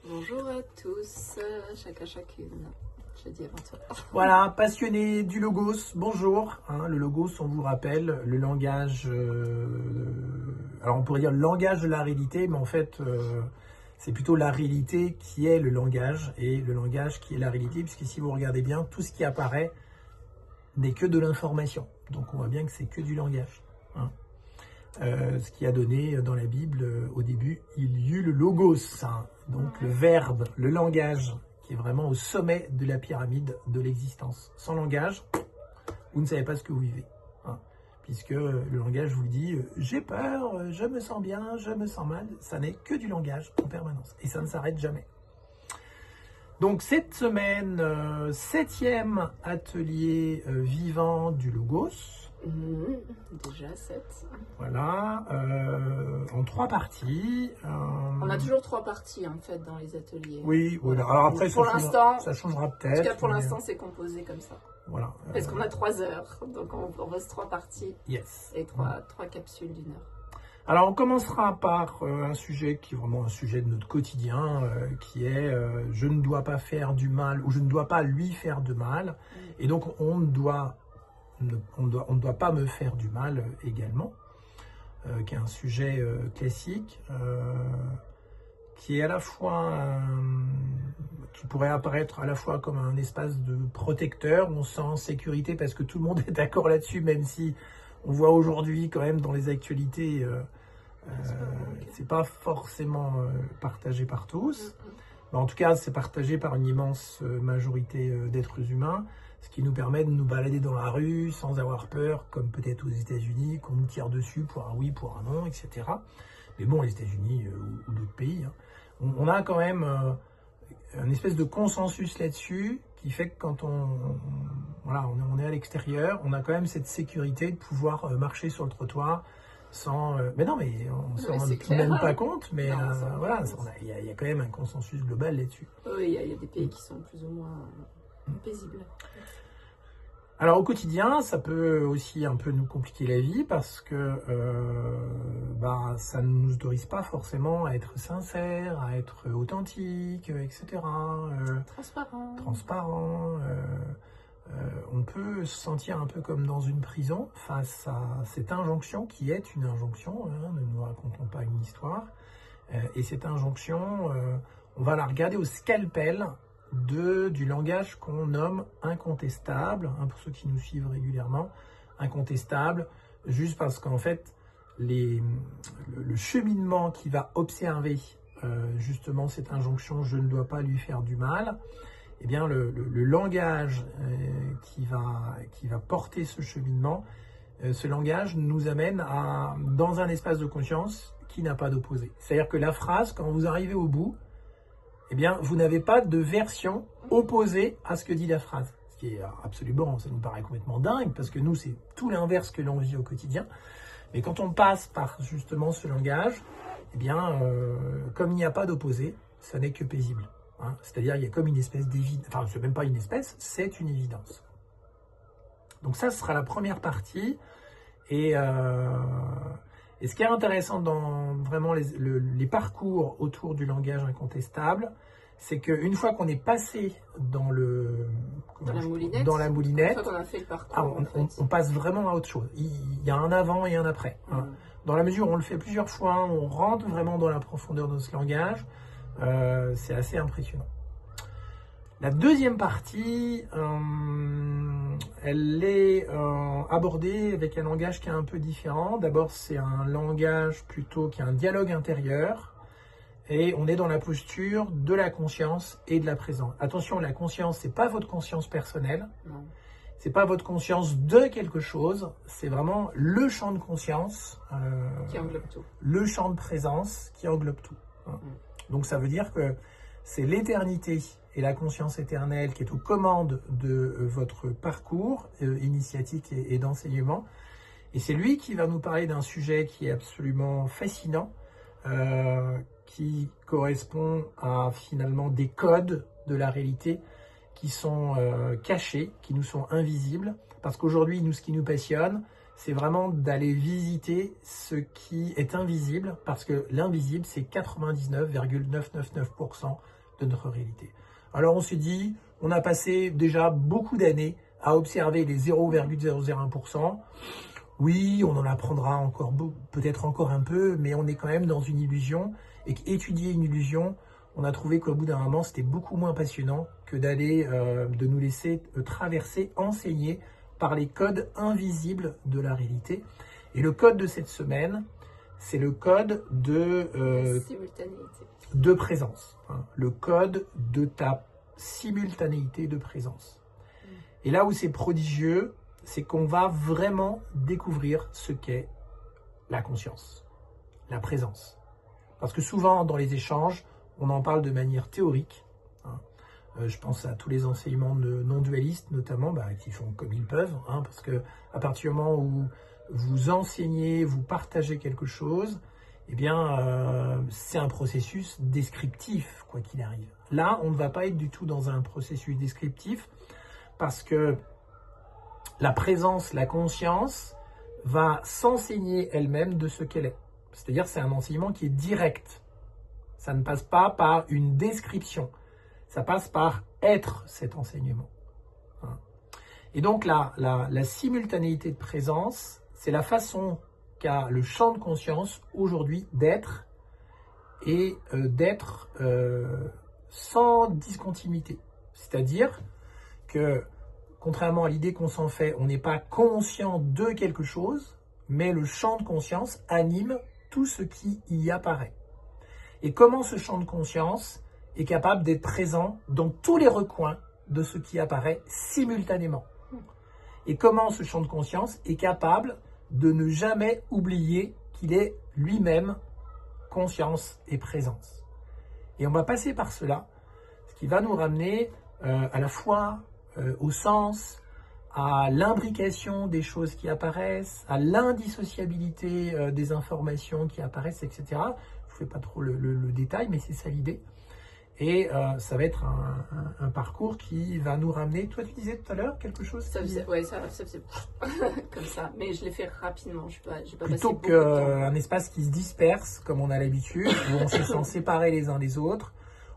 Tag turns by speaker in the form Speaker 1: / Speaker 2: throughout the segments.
Speaker 1: Bonjour à tous, chacun, chacune. J'ai dit avant toi.
Speaker 2: Voilà, passionnés du logos, bonjour. Le logos, on vous rappelle, le langage, alors on pourrait dire le langage de la réalité, mais en fait, c'est plutôt la réalité qui est le langage, et le langage qui est la réalité, puisque si vous regardez bien, tout ce qui apparaît n'est que de l'information. Donc on voit bien que c'est que du langage. Ce qui a donné dans la Bible, au début, il y eut le logos, donc le verbe, le langage, qui est vraiment au sommet de la pyramide de l'existence. Sans langage, vous ne savez pas ce que vous vivez. Puisque le langage vous dit « j'ai peur, je me sens bien, je me sens mal », ça n'est que du langage en permanence. Et ça ne s'arrête jamais. Donc cette semaine, 7e atelier vivant du logos.
Speaker 1: Déjà 7.
Speaker 2: Voilà, en 3 parties.
Speaker 1: On a toujours 3 parties en fait dans les ateliers.
Speaker 2: Oui, voilà. Alors après,
Speaker 1: pour l'instant,
Speaker 2: ça changera
Speaker 1: en
Speaker 2: peut-être.
Speaker 1: tout cas pour l'instant c'est composé comme ça.
Speaker 2: Voilà.
Speaker 1: Parce qu'on a 3 heures, donc on reste 3 parties et 3 capsules d'1 heure.
Speaker 2: Alors on commencera par un sujet qui est vraiment un sujet de notre quotidien, qui est je ne dois pas faire du mal ou je ne dois pas lui faire de mal. Et donc on ne doit pas me faire du mal également, qui est un sujet classique, qui est à la fois, qui pourrait apparaître à la fois comme un espace de protecteur, on se sent en sécurité parce que tout le monde est d'accord là-dessus, même si on voit aujourd'hui quand même dans les actualités, c'est pas forcément partagé par tous. Mais en tout cas, c'est partagé par une immense majorité d'êtres humains, ce qui nous permet de nous balader dans la rue sans avoir peur, comme peut-être aux États-Unis, qu'on nous tire dessus pour un oui, pour un non, etc. Mais bon, les États-Unis ou d'autres pays, on a quand même un espèce de consensus là-dessus qui fait que quand on est à l'extérieur, on a quand même cette sécurité de pouvoir marcher sur le trottoir sans... mais non, mais on ne se rend même pas compte, mais voilà, il y a quand même un consensus global là-dessus.
Speaker 1: Oui, il y a des pays qui sont plus ou moins paisibles.
Speaker 2: Alors au quotidien, ça peut aussi un peu nous compliquer la vie parce que ça ne nous autorise pas forcément à être sincère, à être authentique, etc. Transparent. On peut se sentir un peu comme dans une prison face à cette injonction qui est une injonction, ne nous racontons pas une histoire. Et cette injonction, on va la regarder au scalpel du langage qu'on nomme incontestable, pour ceux qui nous suivent régulièrement, incontestable, juste parce qu'en fait, le cheminement qui va observer justement cette injonction « je ne dois pas lui faire du mal », eh bien le langage qui va porter ce cheminement, ce langage nous amène dans un espace de conscience qui n'a pas d'opposé. C'est-à-dire que la phrase, quand vous arrivez au bout, eh bien, vous n'avez pas de version opposée à ce que dit la phrase. Ce qui est absolument, ça nous paraît complètement dingue, parce que nous, c'est tout l'inverse que l'on vit au quotidien. Mais quand on passe par justement ce langage, eh bien, comme il n'y a pas d'opposé, ça n'est que paisible. C'est-à-dire, il y a comme une espèce d'évidence. Enfin, c'est même pas une espèce, c'est une évidence. Donc ça, ce sera la première partie. Et ce qui est intéressant dans vraiment les parcours autour du langage incontestable, c'est qu'une fois qu'on est passé dans la moulinette,
Speaker 1: une fois qu'on a fait le parcours,
Speaker 2: on passe vraiment à autre chose. Il y a un avant et un après. Dans la mesure où on le fait plusieurs fois, on rentre vraiment dans la profondeur de ce langage, c'est assez impressionnant. La deuxième partie, elle est abordée avec un langage qui est un peu différent. D'abord, c'est un langage plutôt qui est un dialogue intérieur. Et on est dans la posture de la conscience et de la présence. Attention, la conscience, c'est pas votre conscience personnelle.
Speaker 1: Non.
Speaker 2: C'est pas votre conscience de quelque chose. C'est vraiment le champ de conscience.
Speaker 1: Qui englobe tout.
Speaker 2: Le champ de présence qui englobe tout. Donc ça veut dire que c'est l'éternité et la conscience éternelle qui est aux commandes de votre parcours initiatique et d'enseignement. Et c'est lui qui va nous parler d'un sujet qui est absolument fascinant, qui correspond à finalement des codes de la réalité qui sont cachés, qui nous sont invisibles. Parce qu'aujourd'hui, nous, ce qui nous passionne, c'est vraiment d'aller visiter ce qui est invisible, parce que l'invisible, c'est 99,999% de notre réalité. Alors on s'est dit, on a passé déjà beaucoup d'années à observer les 0,001%. Oui, on en apprendra encore peut-être encore un peu, mais on est quand même dans une illusion, et qu'étudier une illusion, on a trouvé qu'au bout d'un moment, c'était beaucoup moins passionnant que d'aller, de nous laisser traverser, enseigner par les codes invisibles de la réalité. Et le code de cette semaine, c'est le code de présence, hein, le code de ta simultanéité de présence. Et là où c'est prodigieux, c'est qu'on va vraiment découvrir ce qu'est la conscience, la présence. Parce que souvent, dans les échanges, on en parle de manière théorique. Hein. Je pense à tous les enseignements non-dualistes, notamment, qui font comme ils peuvent. Hein, parce que à partir du moment où vous enseignez, vous partagez quelque chose, eh bien, c'est un processus descriptif, quoi qu'il arrive. Là, on ne va pas être du tout dans un processus descriptif, parce que la présence, la conscience, va s'enseigner elle-même de ce qu'elle est. C'est-à-dire, c'est un enseignement qui est direct. Ça ne passe pas par une description. Ça passe par être cet enseignement. Et donc, la simultanéité de présence, c'est la façon qu'a le champ de conscience aujourd'hui d'être, et d'être sans discontinuité. C'est-à-dire que, contrairement à l'idée qu'on s'en fait, on n'est pas conscient de quelque chose, mais le champ de conscience anime tout ce qui y apparaît. Et comment ce champ de conscience est capable d'être présent dans tous les recoins de ce qui apparaît simultanément. Et comment ce champ de conscience est capable de ne jamais oublier qu'il est lui-même conscience et présence. Et on va passer par cela, ce qui va nous ramener à la fois au sens, à l'imbrication des choses qui apparaissent, à l'indissociabilité des informations qui apparaissent, etc. Je ne vous fais pas trop le détail, mais c'est ça l'idée. Et ça va être un parcours qui va nous ramener... Toi, tu disais tout à l'heure quelque chose?
Speaker 1: Oui, ça faisait comme ça, mais je l'ai fait rapidement. J'ai pas
Speaker 2: plutôt qu'un espace qui se disperse, comme on a l'habitude, où on se sent séparés les uns des autres,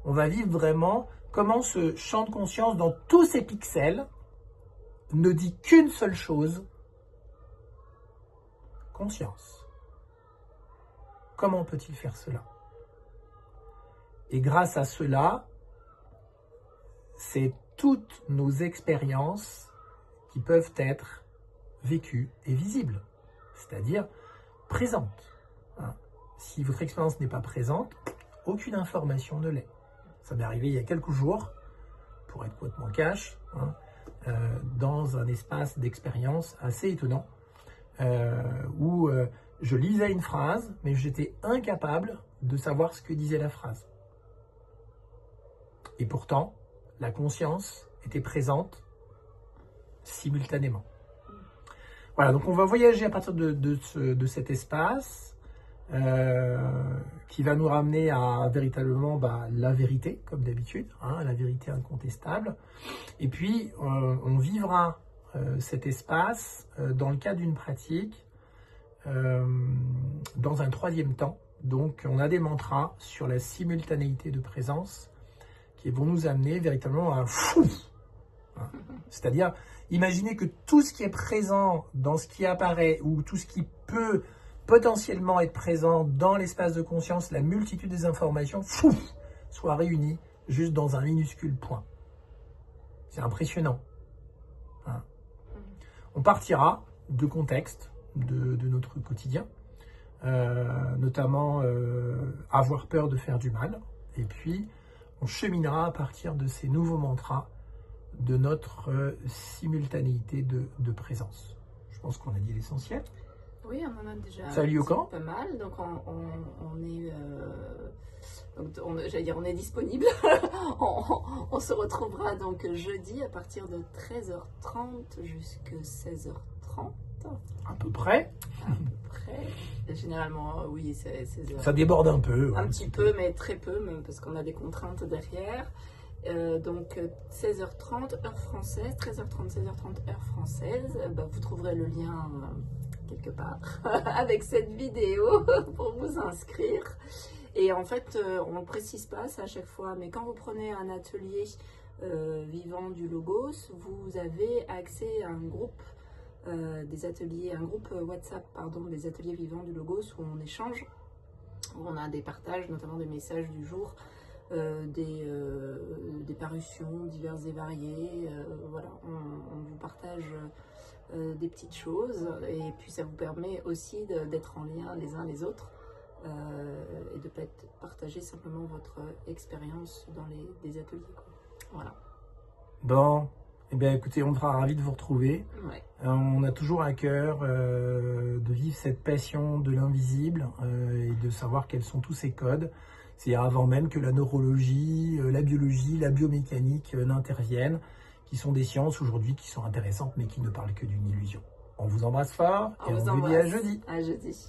Speaker 2: on va vivre vraiment comment ce champ de conscience, dans tous ses pixels, ne dit qu'une seule chose: conscience. Comment peut-il faire cela? Et grâce à cela, c'est toutes nos expériences qui peuvent être vécues et visibles, c'est-à-dire présentes. Si votre expérience n'est pas présente, aucune information ne l'est. Ça m'est arrivé il y a quelques jours, pour être complètement cash, dans un espace d'expérience assez étonnant, où je lisais une phrase, mais j'étais incapable de savoir ce que disait la phrase. Et pourtant, la conscience était présente simultanément. Voilà, donc on va voyager à partir de cet espace qui va nous ramener à véritablement la vérité, comme d'habitude, la vérité incontestable. Et puis, on vivra cet espace dans le cadre d'une pratique dans un troisième temps. Donc, on a des mantras sur la simultanéité de présence qui vont nous amener véritablement à fou. C'est-à-dire, imaginez que tout ce qui est présent dans ce qui apparaît, ou tout ce qui peut potentiellement être présent dans l'espace de conscience, la multitude des informations, soit réunie juste dans un minuscule point. C'est impressionnant. On partira de contexte de notre quotidien, notamment avoir peur de faire du mal, et puis on cheminera à partir de ces nouveaux mantras de notre simultanéité de présence. Je pense qu'on a dit l'essentiel.
Speaker 1: Oui, on en a déjà
Speaker 2: pas
Speaker 1: mal. Donc on est, j'allais dire, on est disponible. on se retrouvera donc jeudi à partir de 13h30 jusqu'à 16h30.
Speaker 2: À peu près.
Speaker 1: Généralement, oui, c'est 16h.
Speaker 2: Ça déborde un peu.
Speaker 1: Un petit peu, mais très peu, même parce qu'on a des contraintes derrière. Donc 16h30 heure française, 13h30, 16h30 heure française. Vous trouverez le lien quelque part avec cette vidéo pour vous inscrire. Et en fait, on ne précise pas ça à chaque fois, mais quand vous prenez un atelier vivant du Logos, vous avez accès à un groupe des ateliers, un groupe WhatsApp, pardon, des ateliers vivants du Logos où on échange, où on a des partages, notamment des messages du jour, des parutions diverses et variées. Voilà, on vous partage des petites choses et puis ça vous permet aussi d'être en lien les uns les autres et de partager simplement votre expérience dans des ateliers, quoi. Voilà.
Speaker 2: Bon, eh bien écoutez, on sera ravis de vous retrouver.
Speaker 1: Ouais.
Speaker 2: On a toujours à cœur de vivre cette passion de l'invisible et de savoir quels sont tous ces codes. C'est avant même que la neurologie, la biologie, la biomécanique n'interviennent, qui sont des sciences aujourd'hui qui sont intéressantes mais qui ne parlent que d'une illusion. On vous embrasse fort et on vous dit à jeudi.
Speaker 1: À jeudi.